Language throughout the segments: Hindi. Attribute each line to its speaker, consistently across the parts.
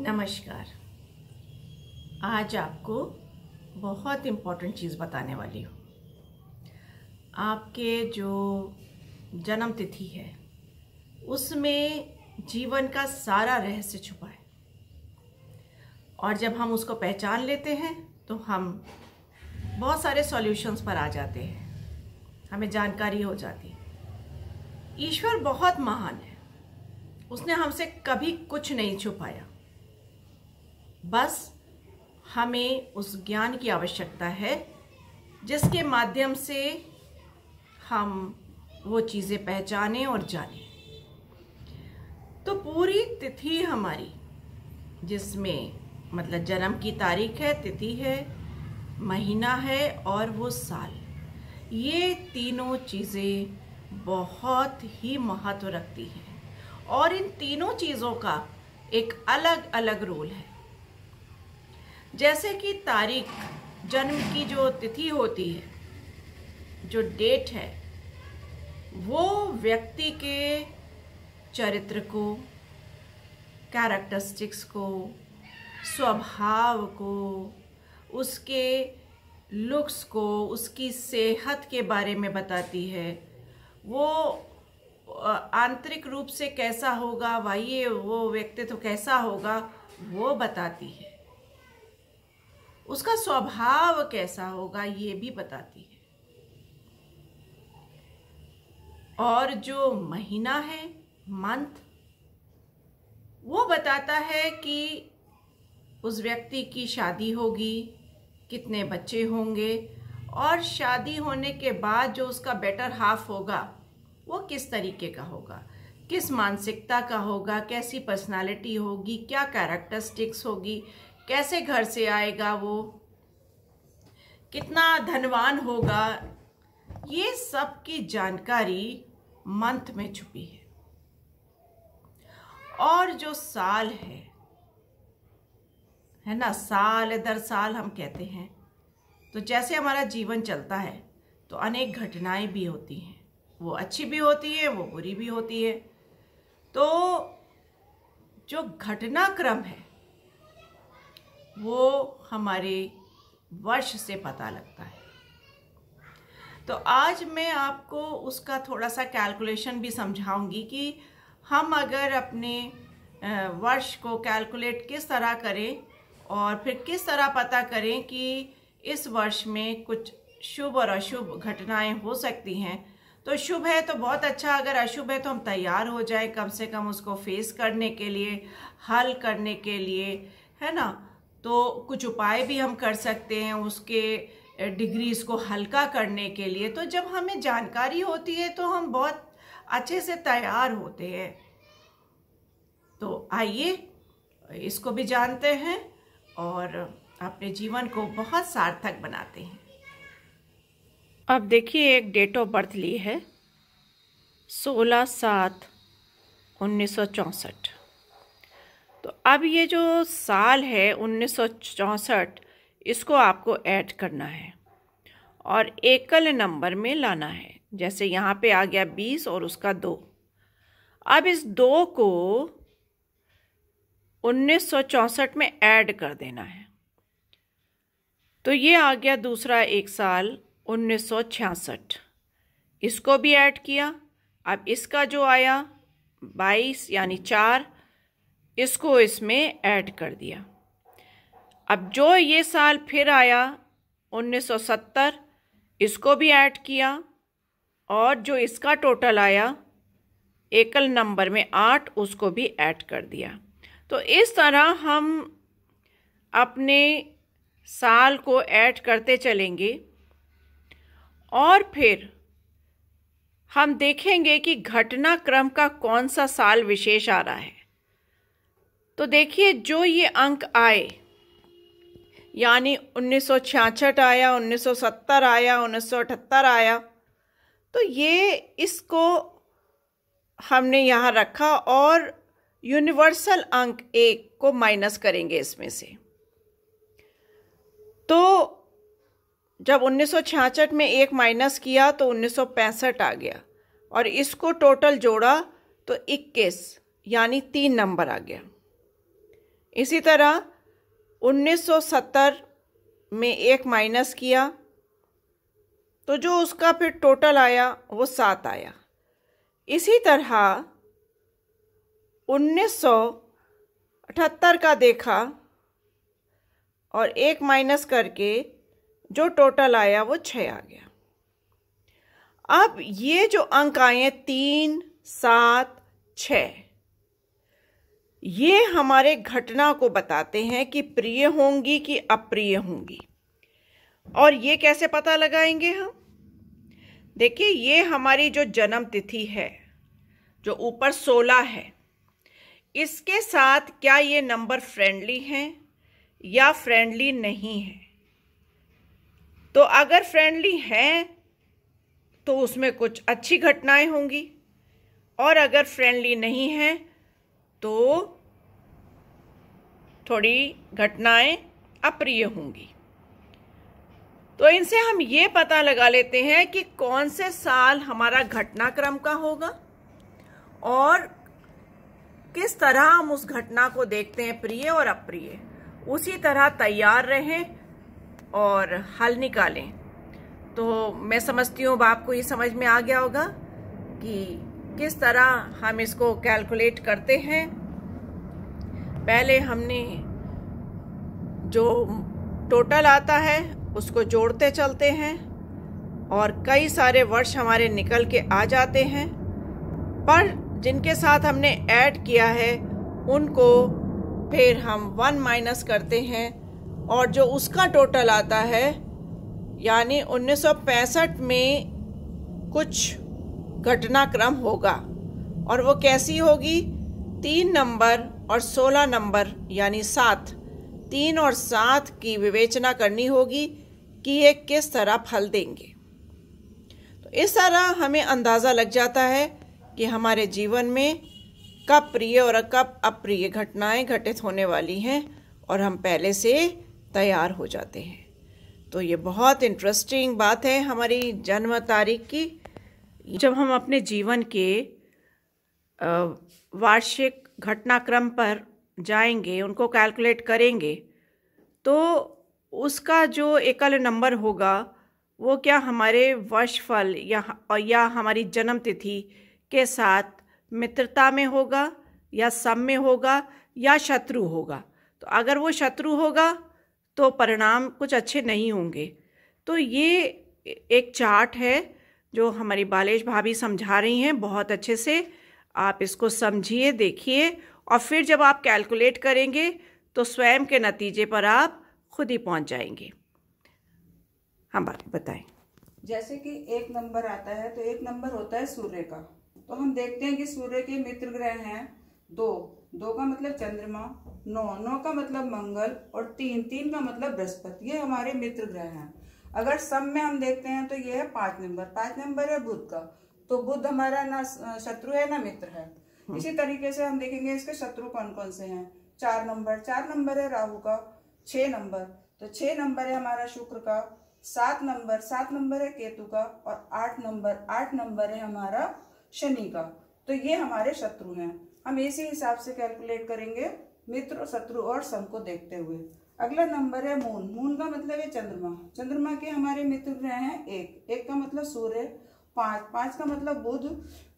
Speaker 1: नमस्कार। आज आपको बहुत इम्पोर्टेंट चीज़ बताने वाली हूँ। आपके जो जन्म तिथि है उसमें जीवन का सारा रहस्य छुपा है, और जब हम उसको पहचान लेते हैं तो हम बहुत सारे सॉल्यूशंस पर आ जाते हैं, हमें जानकारी हो जाती है। ईश्वर बहुत महान है, उसने हमसे कभी कुछ नहीं छुपाया। बस हमें उस ज्ञान की आवश्यकता है जिसके माध्यम से हम वो चीज़ें पहचानें और जानें। तो पूरी तिथि हमारी, जिसमें मतलब जन्म की तारीख है, तिथि है, महीना है और वो साल, ये तीनों चीज़ें बहुत ही महत्व रखती हैं, और इन तीनों चीज़ों का एक अलग अलग रोल है। जैसे कि तारीख, जन्म की जो तिथि होती है, जो डेट है, वो व्यक्ति के चरित्र को, कैरेक्टरिस्टिक्स को, स्वभाव को, उसके लुक्स को, उसकी सेहत के बारे में बताती है। वो आंतरिक रूप से कैसा होगा, बाह्य वो व्यक्तित्व कैसा होगा, वो बताती है। उसका स्वभाव कैसा होगा ये भी बताती है। और जो महीना है, मंथ, वो बताता है कि उस व्यक्ति की शादी होगी, कितने बच्चे होंगे, और शादी होने के बाद जो उसका बेटर हाफ होगा वो किस तरीके का होगा, किस मानसिकता का होगा, कैसी पर्सनालिटी होगी, क्या कैरेक्टरिस्टिक्स होगी, कैसे घर से आएगा, वो कितना धनवान होगा। ये सब की जानकारी मंथ में छुपी है। और जो साल है ना, साल दर साल हम कहते हैं, तो जैसे हमारा जीवन चलता है तो अनेक घटनाएं भी होती हैं, वो अच्छी भी होती है, वो बुरी भी होती है। तो जो घटनाक्रम है वो हमारे वर्ष से पता लगता है। तो आज मैं आपको उसका थोड़ा सा कैलकुलेशन भी समझाऊंगी कि हम अगर अपने वर्ष को कैलकुलेट किस तरह करें, और फिर किस तरह पता करें कि इस वर्ष में कुछ शुभ और अशुभ घटनाएं हो सकती हैं। तो शुभ है तो बहुत अच्छा, अगर अशुभ है तो हम तैयार हो जाएं कम से कम उसको फेस करने के लिए, हल करने के लिए, है ना। तो कुछ उपाय भी हम कर सकते हैं उसके डिग्रीज को हल्का करने के लिए। तो जब हमें जानकारी होती है तो हम बहुत अच्छे से तैयार होते हैं। तो आइए इसको भी जानते हैं और अपने जीवन को बहुत सार्थक बनाते हैं। अब देखिए, एक डेट ऑफ बर्थ ली है 16/7/1964। तो अब ये जो साल है 1964, इसको आपको ऐड करना है और एकल नंबर में लाना है। जैसे यहाँ पे आ गया 20 और उसका 2। अब इस 2 को 1964 में ऐड कर देना है। तो ये आ गया दूसरा एक साल 1966, इसको भी ऐड किया। अब इसका जो आया 22 यानी 4, इसको इसमें ऐड कर दिया। अब जो ये साल फिर आया 1970, इसको भी ऐड किया, और जो इसका टोटल आया एकल नंबर में 8, उसको भी ऐड कर दिया। तो इस तरह हम अपने साल को ऐड करते चलेंगे, और फिर हम देखेंगे कि घटनाक्रम का कौन सा साल विशेष आ रहा है। तो देखिए, जो ये अंक आए, यानी 1966 आया, 1970 आया, 1978 आया, तो ये इसको हमने यहाँ रखा और यूनिवर्सल अंक 1 को माइनस करेंगे इसमें से। तो जब 1966 में 1 माइनस किया तो 1965 आ गया, और इसको टोटल जोड़ा तो 21 यानी 3 नंबर आ गया। इसी तरह 1970 में 1 माइनस किया तो जो उसका फिर टोटल आया वो 7 आया। इसी तरह 1978 का देखा और 1 माइनस करके जो टोटल आया वो 6 आ गया। अब ये जो अंक आए 3, 7, 6, ये हमारे घटना को बताते हैं कि प्रिय होंगी कि अप्रिय होंगी। और ये कैसे पता लगाएंगे हम? देखिए, ये हमारी जो जन्म तिथि है, जो ऊपर 16 है, इसके साथ क्या ये नंबर फ्रेंडली हैं या फ्रेंडली नहीं है। तो अगर फ्रेंडली हैं तो उसमें कुछ अच्छी घटनाएं होंगी, और अगर फ्रेंडली नहीं है तो थोड़ी घटनाएं अप्रिय होंगी। तो इनसे हम ये पता लगा लेते हैं कि कौन से साल हमारा घटनाक्रम का होगा और किस तरह हम उस घटना को देखते हैं, प्रिय और अप्रिय। उसी तरह तैयार रहें और हल निकालें। तो मैं समझती हूँ अब आपको ये समझ में आ गया होगा कि किस तरह हम इसको कैलकुलेट करते हैं। पहले हमने जो टोटल आता है उसको जोड़ते चलते हैं और कई सारे वर्ष हमारे निकल के आ जाते हैं, पर जिनके साथ हमने ऐड किया है उनको फिर हम 1 माइनस करते हैं और जो उसका टोटल आता है, यानी 1965 में कुछ घटनाक्रम होगा। और वो कैसी होगी? 3 नंबर और 16 नंबर यानी 7, 3 और 7 की विवेचना करनी होगी कि ये किस तरह फल देंगे। तो इस तरह हमें अंदाज़ा लग जाता है कि हमारे जीवन में कब प्रिय और कब अप्रिय घटनाएं घटित होने वाली हैं और हम पहले से तैयार हो जाते हैं। तो ये बहुत इंटरेस्टिंग बात है हमारी जन्म तारीख की। जब हम अपने जीवन के वार्षिक घटनाक्रम पर जाएंगे, उनको कैलकुलेट करेंगे, तो उसका जो एकल नंबर होगा वो क्या हमारे वर्षफल या हमारी जन्म तिथि के साथ मित्रता में होगा या सम में होगा या शत्रु होगा। तो अगर वो शत्रु होगा तो परिणाम कुछ अच्छे नहीं होंगे। तो ये एक चार्ट है जो हमारी बालेश भाभी समझा रही हैं बहुत अच्छे से। आप इसको समझिए, देखिए, और फिर जब आप कैलकुलेट करेंगे तो स्वयं के नतीजे पर आप खुद ही पहुंच जाएंगे। हम बात बताएं।
Speaker 2: जैसे कि 1 नंबर आता है तो 1 नंबर होता है सूर्य का। तो हम देखते हैं कि सूर्य के मित्र ग्रह हैं 2 का मतलब चंद्रमा, 9 का मतलब मंगल और 3 का मतलब बृहस्पति। ये हमारे मित्र ग्रह हैं। अगर सम में हम देखते हैं तो ये है 5 नंबर है बुध का। तो बुध हमारा ना शत्रु है ना मित्र है। इसी तरीके से हम देखेंगे इसके शत्रु कौन कौन से हैं। 4 नंबर है राहु का। 6 नंबर, तो 6 नंबर है हमारा शुक्र का। 7 नंबर है केतु का। और 8 नंबर है हमारा शनि का। तो ये हमारे शत्रु हैं। हम इसी हिसाब से कैलकुलेट करेंगे मित्र, शत्रु और सम को देखते हुए। अगला नंबर है मून का मतलब है चंद्रमा के हमारे मित्र ग्रह हैं 1 का मतलब सूर्य, 5 का मतलब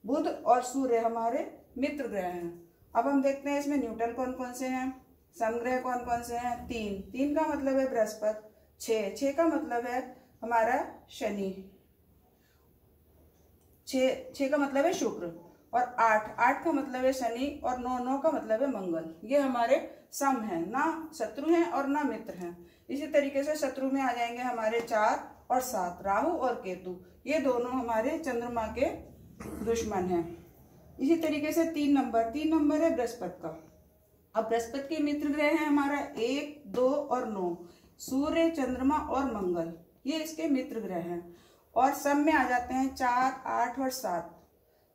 Speaker 2: बुध और सूर्य हमारे मित्र ग्रह हैं। अब हम देखते हैं इसमें न्यूट्रल कौन कौन से हैं, समग्रह कौन कौन से हैं। 3 का मतलब है बृहस्पति। 6 का मतलब है हमारा शनि। 6 का मतलब है शुक्र। और 8 का मतलब है शनि। और 9 का मतलब है मंगल। ये हमारे सम है, ना शत्रु हैं और ना मित्र हैं। इसी तरीके से शत्रु में आ जाएंगे हमारे 4 और 7, राहु और केतु। ये दोनों हमारे चंद्रमा के दुश्मन हैं। इसी तरीके से 3 नंबर है बृहस्पति का। अब बृहस्पति के मित्र ग्रह हैं हमारा 1, 2 और 9, सूर्य, चंद्रमा और मंगल। ये इसके मित्र ग्रह हैं। और सब में आ जाते हैं 4, 8 और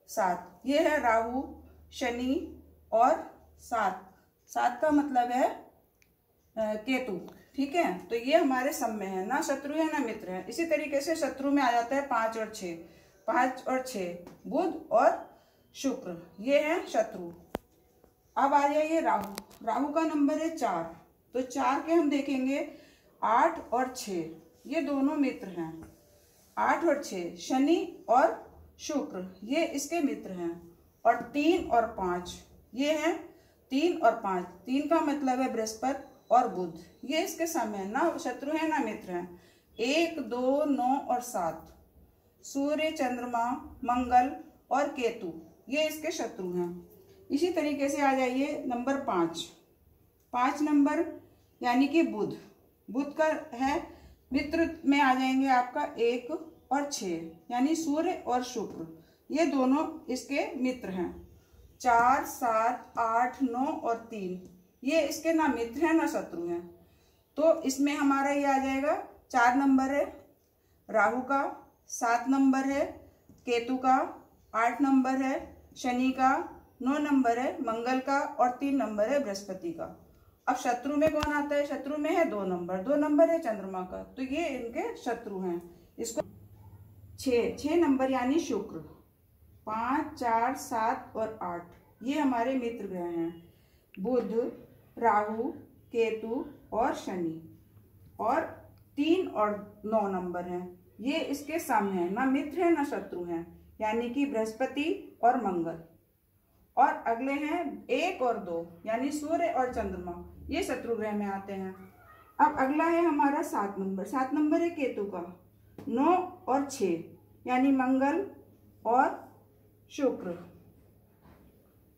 Speaker 2: 7। ये है राहु, शनि और 7 का मतलब है केतु। ठीक है, तो ये हमारे सम में है, ना शत्रु है ना मित्र है। इसी तरीके से शत्रु में आ जाता है 5 और 6, बुध और शुक्र, ये है शत्रु। अब आ जाइए राहु। राहु का नंबर है 4, तो 4 के हम देखेंगे 8 और 6, ये दोनों मित्र हैं। 8 और 6 शनि और शुक्र, ये इसके मित्र हैं। और 3 और 5 ये हैं, 3 और 5, 3 का मतलब है बृहस्पति और बुध, ये इसके सामने है, ना शत्रु है ना मित्र हैं। 1, 2, 9 और 7 सूर्य, चंद्रमा, मंगल और केतु, ये इसके शत्रु हैं। इसी तरीके से आ जाइए नंबर 5। 5 नंबर यानी कि बुध, बुध का है मित्र में आ जाएंगे आपका 1 और 6, यानी सूर्य और शुक्र, ये दोनों इसके मित्र हैं। 4, 7, 8, 9 और 3 ये इसके ना मित्र हैं ना शत्रु हैं। तो इसमें हमारा ये आ जाएगा 4 नंबर है राहु का, 7 नंबर है केतु का, 8 नंबर है शनि का, 9 नंबर है मंगल का और 3 नंबर है बृहस्पति का। अब शत्रु में कौन आता है? शत्रु में है 2 नंबर, 2 नंबर है चंद्रमा का, तो ये इनके शत्रु हैं। इसको 6 नंबर यानी शुक्र, 5, 4, 7 और 8 ये हमारे मित्र ग्रह हैं। बुध, राहु, केतु और शनि, और 3 और 9 नंबर हैं, ये इसके सामने है, ना मित्र है ना शत्रु हैं, यानी कि बृहस्पति और मंगल। और अगले हैं 1 और 2 यानी सूर्य और चंद्रमा, ये शत्रु ग्रह में आते हैं। अब अगला है हमारा 7 नंबर। 7 नंबर है केतु का, 9 और 6 यानी मंगल और शुक्र,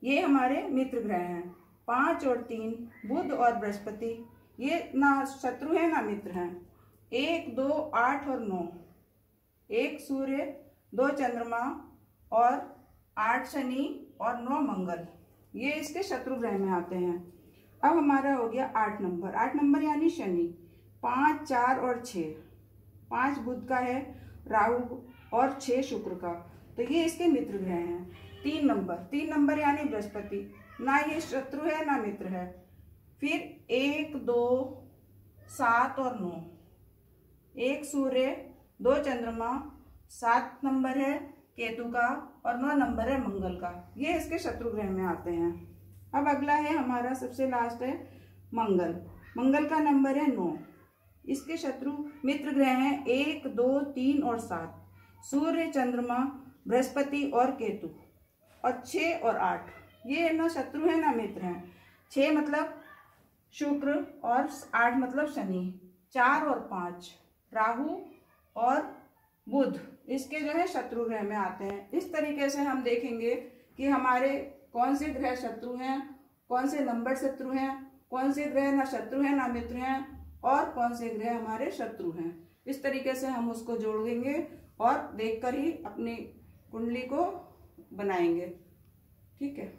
Speaker 2: ये हमारे मित्र ग्रह हैं। 5 और 3 बुध और बृहस्पति, ये ना शत्रु है ना मित्र हैं। 1, 2, 8 और 9, 1 सूर्य, 2 चंद्रमा और 8 शनि और 9 मंगल, ये इसके शत्रु ग्रह में आते हैं। अब हमारा हो गया 8 नंबर। 8 नंबर यानी शनि, 5, 4 और 6, 5 बुध का है, राहु और 6 शुक्र का, तो ये इसके मित्र ग्रह हैं। 3 नंबर यानी बृहस्पति, ना ये शत्रु है ना मित्र है। फिर 1, 2, 7 और 9, 1 सूर्य, 2 चंद्रमा, 7 नंबर है केतु का और 9 नंबर है मंगल का, ये इसके शत्रु ग्रह में आते हैं। अब अगला है हमारा सबसे लास्ट है मंगल। मंगल का नंबर है 9, इसके शत्रु मित्र ग्रह हैं 1, 2, 3 और 7 सूर्य, चंद्रमा, बृहस्पति और केतु। और 6 और 8 ये ना शत्रु है ना मित्र हैं। 6 मतलब शुक्र और 8 मतलब शनि। 4 और 5 राहु और बुध, इसके जो है शत्रु ग्रह में आते हैं। इस तरीके से हम देखेंगे कि हमारे कौन से ग्रह शत्रु हैं, कौन से नंबर शत्रु हैं, कौन से ग्रह ना शत्रु हैं ना मित्र हैं, और कौन से ग्रह हमारे शत्रु हैं। इस तरीके से हम उसको जोड़ेंगे और देखकर ही अपनी कुंडली को बनाएंगे। ठीक है।